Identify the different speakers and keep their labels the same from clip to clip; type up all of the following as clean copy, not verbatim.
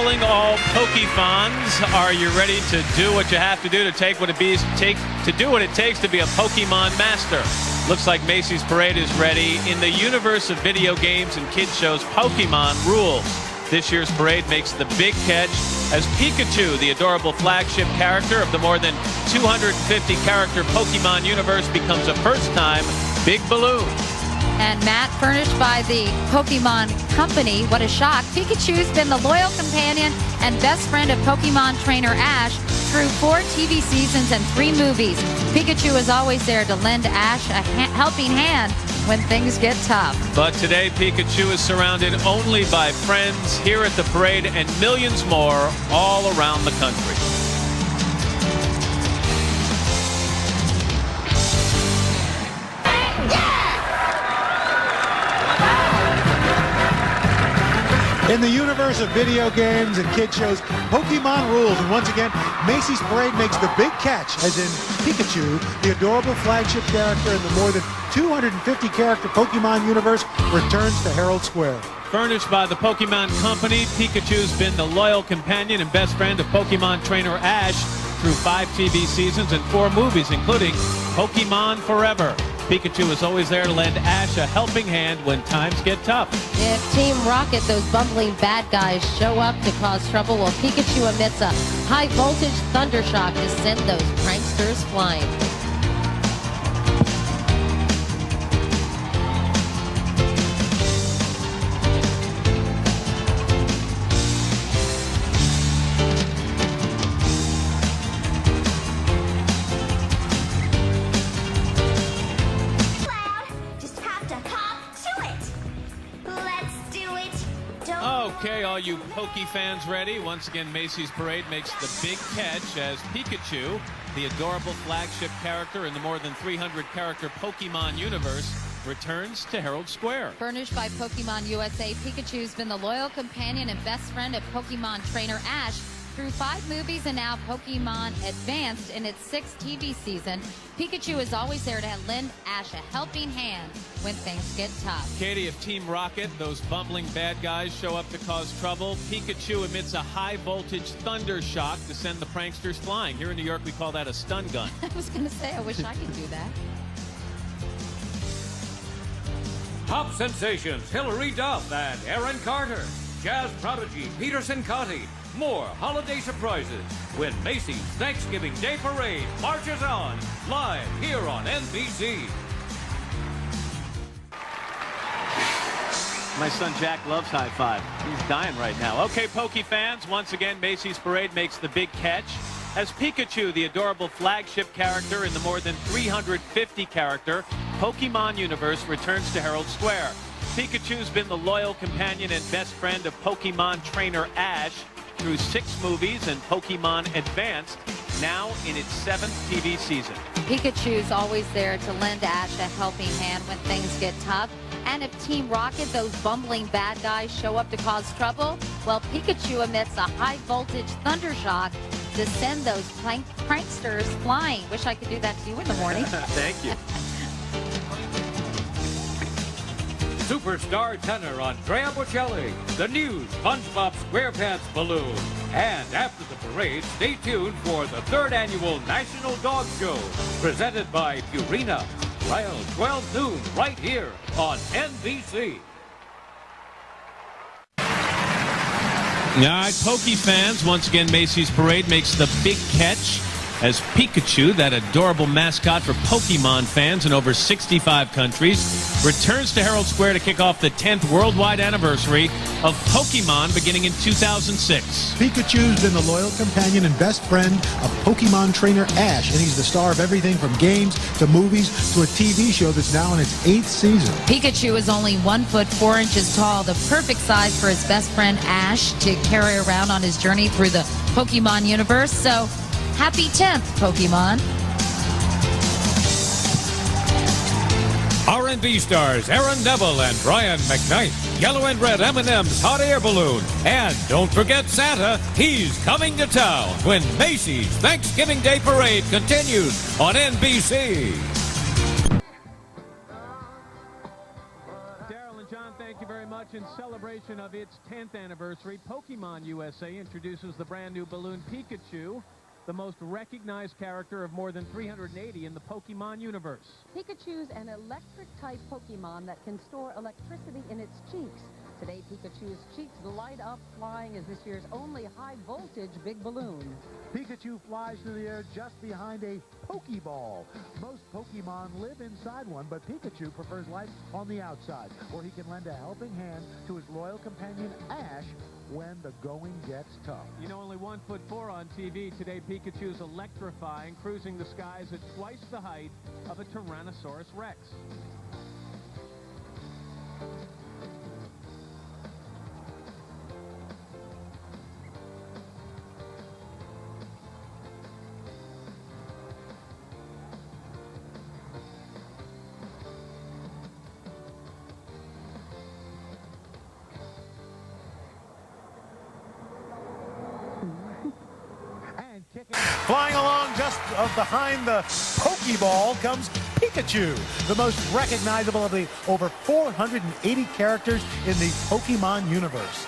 Speaker 1: Hailing all Pokefans, are you ready to do what you have to do to take what it takes to be a Pokemon master? Looks like Macy's Parade is ready. In the universe of video games and kids shows, Pokemon rules. This year's parade makes the big catch as Pikachu, the adorable flagship character of the more than 250 character Pokemon universe, becomes a first-time big balloon.
Speaker 2: And Matt, furnished by the Pokemon Company, what a shock. Pikachu's been the loyal companion and best friend of Pokemon trainer Ash through 4 TV seasons and 3 movies. Pikachu is always there to lend Ash a helping hand when things get tough.
Speaker 1: But today, Pikachu is surrounded only by friends here at the parade and millions more all around the country.
Speaker 3: In the universe of video games and kid shows, Pokemon rules. And once again, Macy's Parade makes the big catch, as in Pikachu, the adorable flagship character in the more than 250 character Pokemon universe, returns to Herald Square.
Speaker 1: Furnished by the Pokemon Company, Pikachu's been the loyal companion and best friend of Pokemon trainer Ash through 5 TV seasons and 4 movies, including Pokemon Forever. Pikachu is always there to lend Ash a helping hand when times get tough.
Speaker 2: If Team Rocket, those bumbling bad guys, show up to cause trouble, well, Pikachu emits a high-voltage thunder shock to send those pranksters flying.
Speaker 1: Okay, all you Poke fans ready? Once again, Macy's Parade makes the big catch as Pikachu, the adorable flagship character in the more than 300 character Pokemon universe, returns to Herald Square.
Speaker 2: Furnished by Pokemon USA, Pikachu's been the loyal companion and best friend of Pokemon trainer Ash through 5 movies and now Pokemon Advanced in its 6th TV season. Pikachu is always there to lend Ash a helping hand when things get tough.
Speaker 1: Katie, if Team Rocket, those bumbling bad guys, show up to cause trouble, Pikachu emits a high-voltage thunder shock to send the pranksters flying. Here in New York, we call that a stun gun.
Speaker 2: I was going to say, I wish I could do that.
Speaker 4: Pop sensations Hilary Duff and Aaron Carter. Jazz prodigy Peterson Cotty. More holiday surprises when Macy's Thanksgiving Day Parade marches on, live here on NBC.
Speaker 1: My son Jack loves high five. He's dying right now. Okay, Poke fans, once again, Macy's Parade makes the big catch as Pikachu, the adorable flagship character in the more than 350 character Pokemon universe, returns to Herald Square. Pikachu's been the loyal companion and best friend of Pokemon trainer Ash through 6 movies and Pokemon Advanced, now in its 7th TV season.
Speaker 2: Pikachu's always there to lend Ash a helping hand when things get tough. And if Team Rocket, those bumbling bad guys, show up to cause trouble, well, Pikachu emits a high-voltage thunder shock to send those pranksters flying. Wish I could do that to you in the morning.
Speaker 1: Thank you.
Speaker 4: Superstar tenor Andrea Bocelli, the new SpongeBob SquarePants balloon. And after the parade, stay tuned for the 3rd annual National Dog Show, presented by Purina. Trial 12 noon, right here on NBC.
Speaker 1: All right, Poke fans, once again, Macy's Parade makes the big catch as Pikachu, that adorable mascot for Pokemon fans in over 65 countries, returns to Herald Square to kick off the 10th worldwide anniversary of Pokemon beginning in 2006.
Speaker 3: Pikachu's been the loyal companion and best friend of Pokemon trainer Ash, and he's the star of everything from games to movies to a TV show that's now in its 8th season.
Speaker 2: Pikachu is only 1 foot 4 inches tall, the perfect size for his best friend Ash to carry around on his journey through the Pokemon universe. So, happy 10th, Pokemon.
Speaker 4: R&B stars Aaron Neville and Brian McKnight. Yellow and red M&M's hot air balloon. And don't forget Santa, he's coming to town when Macy's Thanksgiving Day Parade continues on NBC.
Speaker 1: John, thank you very much. In celebration of its 10th anniversary, Pokemon USA introduces the brand new balloon Pikachu, the most recognized character of more than 380 in the Pokemon universe.
Speaker 5: Pikachu's an electric-type Pokemon that can store electricity in its cheeks. Today, Pikachu's cheeks light up, flying as this year's only high-voltage big balloon.
Speaker 3: Pikachu flies through the air just behind a Pokeball. Most Pokemon live inside one, but Pikachu prefers life on the outside, where he can lend a helping hand to his loyal companion Ash when the going gets tough.
Speaker 1: You know, only 1'4" on TV. Today, Pikachu's electrifying, cruising the skies at twice the height of a Tyrannosaurus Rex.
Speaker 3: Flying along just behind the Pokeball comes Pikachu, the most recognizable of the over 480 characters in the Pokemon universe.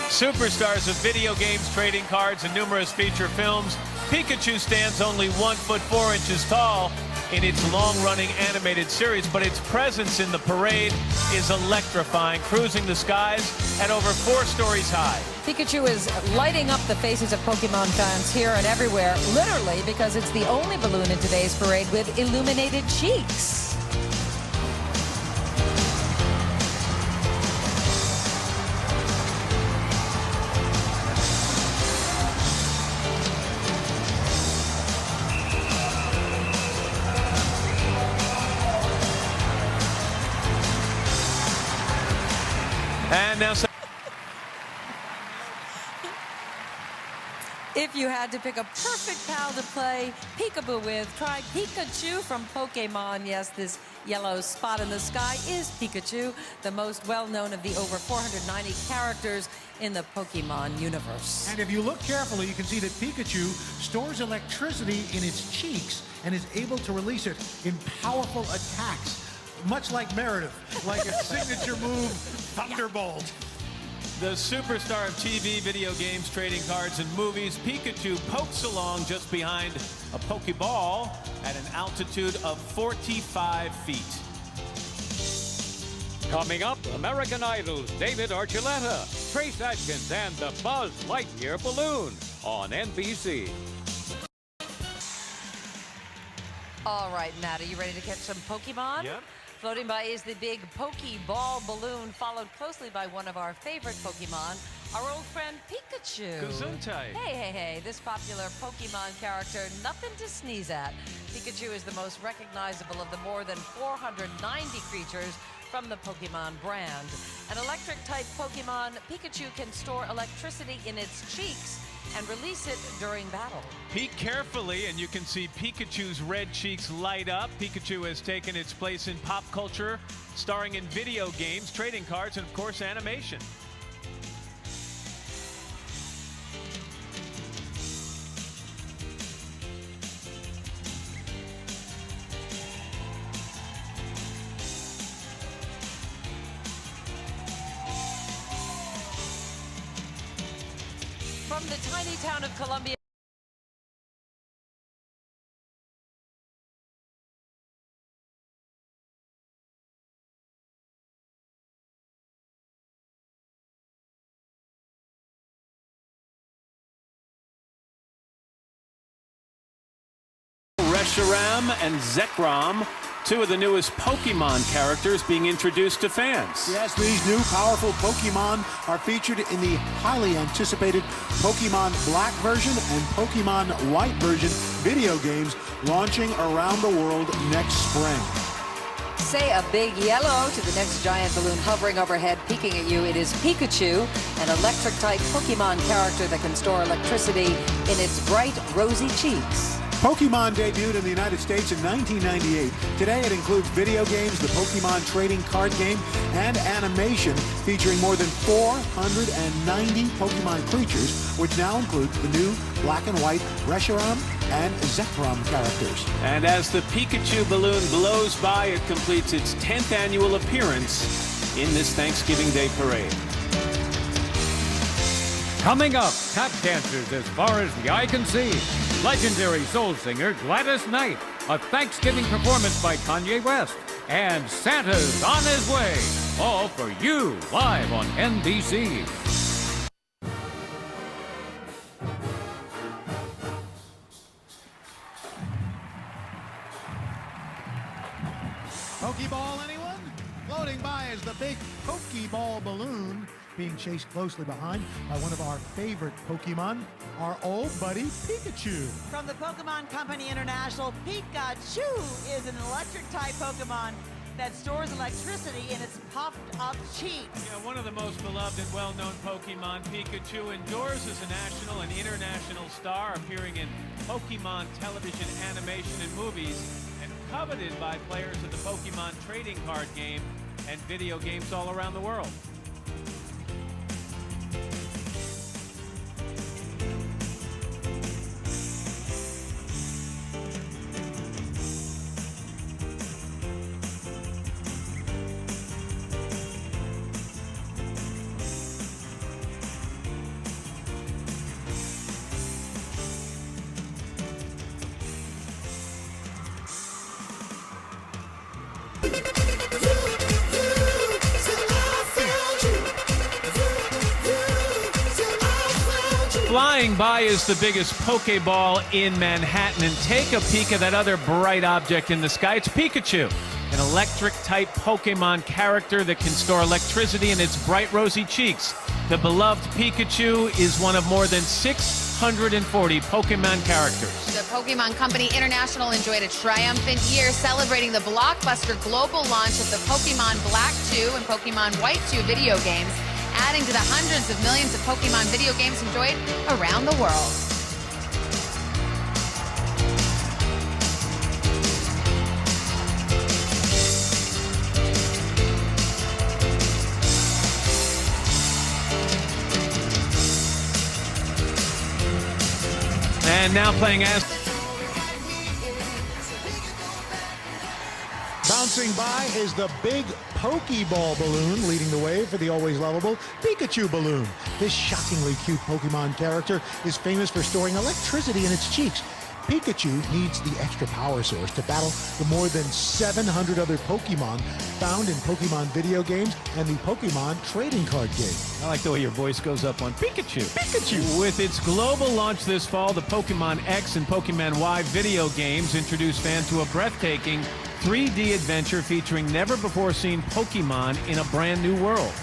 Speaker 1: Superstars of video games, trading cards, and numerous feature films, Pikachu stands only 1'4" tall in its long-running animated series, but its presence in the parade is electrifying, cruising the skies at over 4 stories high.
Speaker 5: Pikachu is lighting up the faces of Pokemon fans here and everywhere, literally, because it's the only balloon in today's parade with illuminated cheeks.
Speaker 1: And now,
Speaker 6: if you had to pick a perfect pal to play peekaboo with, try Pikachu from Pokemon. Yes, this yellow spot in the sky is Pikachu, the most well-known of the over 490 characters in the Pokemon universe.
Speaker 3: And if you look carefully, you can see that Pikachu stores electricity in its cheeks and is able to release it in powerful attacks, much like Meredith, like its signature move, Thunderbolt.
Speaker 1: the superstar of TV, video games, trading cards, and movies, Pikachu pokes along just behind a Pokeball at an altitude of 45 feet.
Speaker 4: Coming up, American Idol's David Archuleta, Trace Adkins, and the Buzz Lightyear balloon on NBC.
Speaker 6: All right, Matt, are you ready to catch some Pokemon?
Speaker 1: Yep.
Speaker 6: Floating by is the big Pokeball balloon, followed closely by one of our favorite Pokemon, our old friend Pikachu.
Speaker 1: Gesundheit.
Speaker 6: Hey. This popular Pokemon character, nothing to sneeze at. Pikachu is the most recognizable of the more than 490 creatures from the Pokemon brand. An electric-type Pokemon, Pikachu can store electricity in its cheeks and release it during battle.
Speaker 1: Peek carefully and you can see Pikachu's red cheeks light up. Pikachu has taken its place in pop culture, starring in video games, trading cards, and of course animation.
Speaker 6: From the tiny town of Columbia,
Speaker 1: Reshiram and Zekrom, two of the newest Pokemon characters being introduced to fans.
Speaker 7: Yes, these new powerful Pokemon are featured in the highly anticipated Pokemon Black version and Pokemon White version video games launching around the world next spring.
Speaker 6: say a big yellow to the next giant balloon hovering overhead, peeking at you. It is Pikachu, an electric-type Pokemon character that can store electricity in its bright, rosy cheeks.
Speaker 7: Pokemon debuted in the United States in 1998. Today it includes video games, the Pokemon trading card game, and animation featuring more than 490 Pokemon creatures, which now include the new black and white Reshiram and Zekrom characters.
Speaker 1: And as the Pikachu balloon blows by, it completes its 10th annual appearance in this Thanksgiving Day parade.
Speaker 4: Coming up, tap dancers as far as the eye can see. Legendary soul singer Gladys Knight, a Thanksgiving performance by Kanye West, and Santa's on his way. All for you, live on NBC.
Speaker 3: Pokeball, anyone? Floating by is the big Pokeball balloon, being chased closely behind by one of our favorite Pokemon, our old buddy Pikachu.
Speaker 8: From the Pokemon Company International, Pikachu is an electric-type Pokemon that stores electricity in its puffed-up cheeks.
Speaker 1: Yeah, one of the most beloved and well-known Pokemon, Pikachu endures as a national and international star, appearing in Pokemon television, animation, and movies, and coveted by players of the Pokemon trading card game and video games all around the world. Flying by is the biggest Pokeball in Manhattan, and take a peek at that other bright object in the sky. It's Pikachu, an electric-type Pokemon character that can store electricity in its bright rosy cheeks. The beloved Pikachu is one of more than 640 Pokemon characters.
Speaker 9: The Pokemon Company International enjoyed a triumphant year celebrating the blockbuster global launch of the Pokemon Black 2 and Pokemon White 2 video games, adding to the hundreds of millions of Pokemon video games enjoyed around the world.
Speaker 1: And now playing as...
Speaker 3: Bouncing by is the big Pokeball balloon, leading the way for the always lovable Pikachu balloon. This shockingly cute Pokemon character is famous for storing electricity in its cheeks. Pikachu needs the extra power source to battle the more than 700 other Pokemon found in Pokemon video games and the Pokemon trading card game.
Speaker 1: I like the way your voice goes up on Pikachu.
Speaker 3: Pikachu!
Speaker 1: With its global launch this fall, the Pokemon X and Pokemon Y video games introduce fans to a breathtaking 3D adventure featuring never-before-seen Pokemon in a brand new world.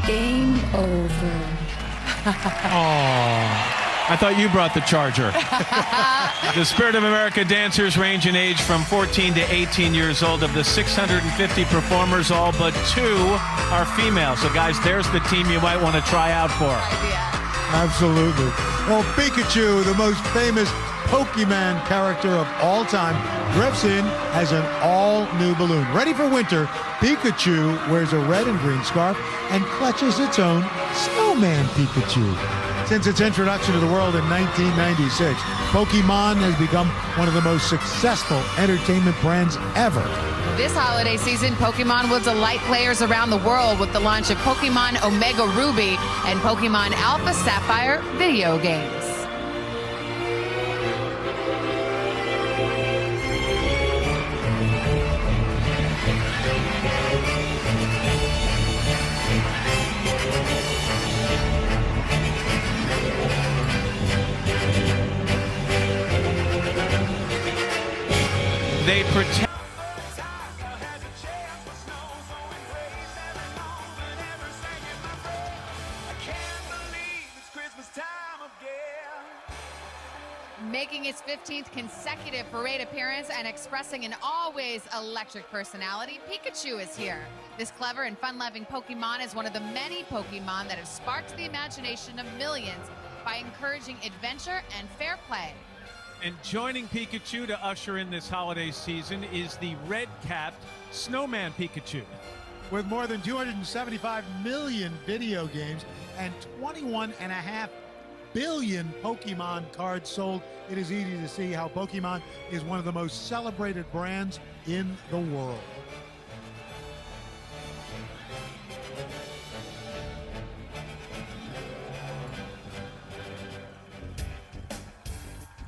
Speaker 2: Game over.
Speaker 1: I thought you brought the charger. The Spirit of America dancers range in age from 14 to 18 years old. Of the 650 performers, all but 2 are female. So, guys, there's the team you might want to try out for.
Speaker 3: Absolutely. Well, Pikachu, the most famous Pokemon character of all time, drifts in as an all-new balloon. Ready for winter, Pikachu wears a red and green scarf and clutches its own snowman Pikachu. Since its introduction to the world in 1996, Pokemon has become one of the most successful entertainment brands ever.
Speaker 9: This holiday season, Pokemon will delight players around the world with the launch of Pokemon Omega Ruby and Pokemon Alpha Sapphire video games.
Speaker 1: They protect.
Speaker 9: Making its 15th consecutive parade appearance and expressing an always electric personality, Pikachu is here. This clever and fun-loving Pokemon is one of the many Pokemon that have sparked the imagination of millions by encouraging adventure and fair play.
Speaker 1: And joining Pikachu to usher in this holiday season is the red-capped Snowman Pikachu.
Speaker 3: With more than 275 million video games and 21.5 billion Pokemon cards sold, it is easy to see how Pokemon is one of the most celebrated brands in the world.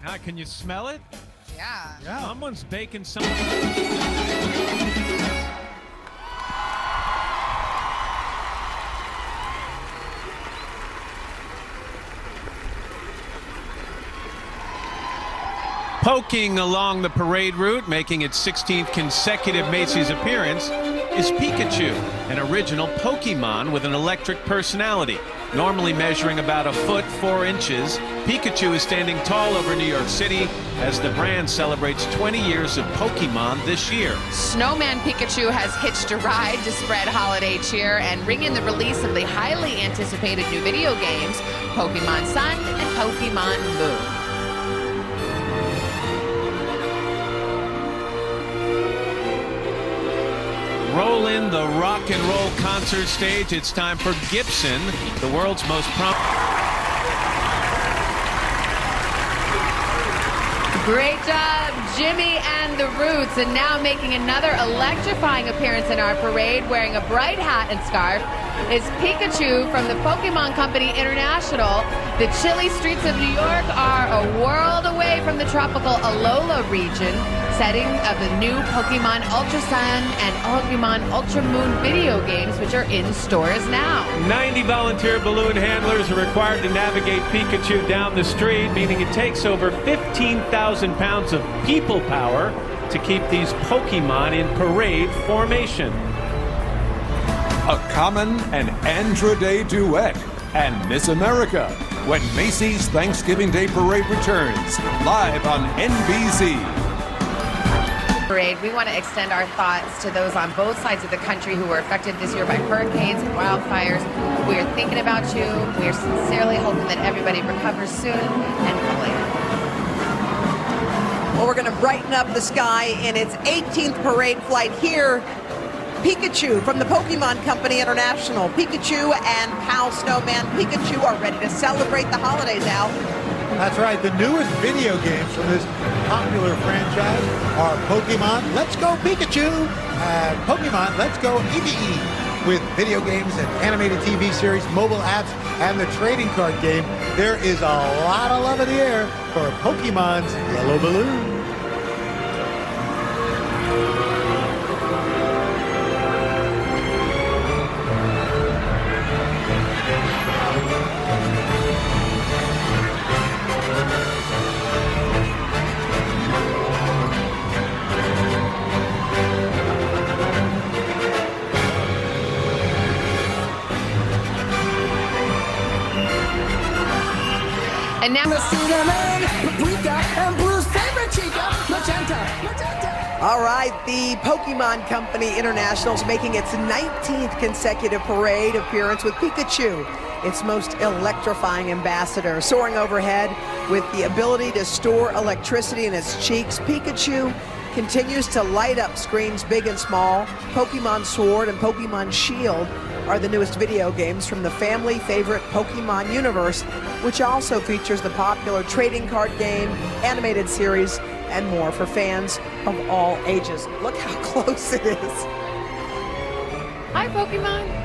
Speaker 1: Ah, can you smell it?
Speaker 9: Yeah.
Speaker 1: Someone's baking something. Poking along the parade route, making its 16th consecutive Macy's appearance, is Pikachu, an original Pokemon with an electric personality. Normally measuring about 1 foot 4 inches, Pikachu is standing tall over New York City as the brand celebrates 20 years of Pokemon this year.
Speaker 9: Snowman Pikachu has hitched a ride to spread holiday cheer and ring in the release of the highly anticipated new video games, Pokemon Sun and Pokemon Moon.
Speaker 1: Roll in the rock and roll concert stage. It's time for Gibson, the world's most
Speaker 9: Great job, Jimmy and the Roots. And now making another electrifying appearance in our parade, wearing a bright hat and scarf, is Pikachu from the Pokemon Company International. The chilly streets of New York are a world away from the tropical Alola region, setting of the new Pokemon Ultra Sun and Pokemon Ultra Moon video games, which are in stores now.
Speaker 1: 90 volunteer balloon handlers are required to navigate Pikachu down the street, meaning it takes over 15,000 pounds of people power to keep these Pokemon in parade formation.
Speaker 10: A Common and Andra Day duet, and Miss America, when Macy's Thanksgiving Day Parade returns, live on NBC.
Speaker 9: Parade, we want to extend our thoughts to those on both sides of the country who were affected this year by hurricanes and wildfires. We are thinking about you. We are sincerely hoping that everybody recovers soon and quickly.
Speaker 11: Well, we're going to brighten up the sky in its 18th parade flight here. Pikachu from the Pokemon Company International. Pikachu and Pal Snowman Pikachu are ready to celebrate the holidays, Al.
Speaker 3: That's right. The newest video games from this popular franchise are Pokemon Let's Go Pikachu and Pokemon Let's Go Eevee. With video games and animated TV series, mobile apps, and the trading card game, there is a lot of love in the air for Pokemon's Yellow Balloon.
Speaker 9: And now
Speaker 11: All right, the Pokemon Company International is making its 19th consecutive parade appearance with Pikachu, its most electrifying ambassador. Soaring overhead with the ability to store electricity in its cheeks, Pikachu continues to light up screens big and small. Pokemon Sword and Pokemon Shield are the newest video games from the family favorite Pokemon universe, which also features the popular trading card game, animated series, and more for fans of all ages. Look how close it is.
Speaker 9: Hi, Pokemon.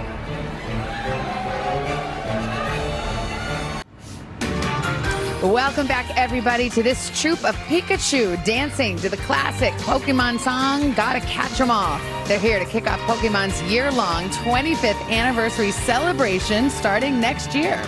Speaker 9: Welcome back, everybody, to this troupe of Pikachu dancing to the classic Pokemon song, Gotta Catch 'Em All. They're here to kick off Pokemon's year-long 25th anniversary celebration starting next year.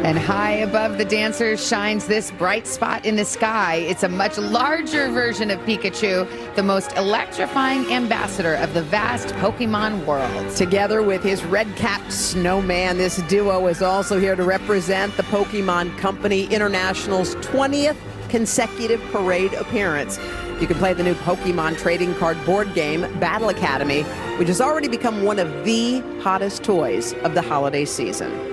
Speaker 9: And high above the dancers shines this bright spot in the sky. It's a much larger version of Pikachu, the most electrifying ambassador of the vast Pokemon world.
Speaker 11: Together with his red-capped snowman, this duo is also here to represent the Pokemon Company International's 20th consecutive parade appearance. You can play the new Pokemon trading card board game, Battle Academy, which has already become one of the hottest toys of the holiday season.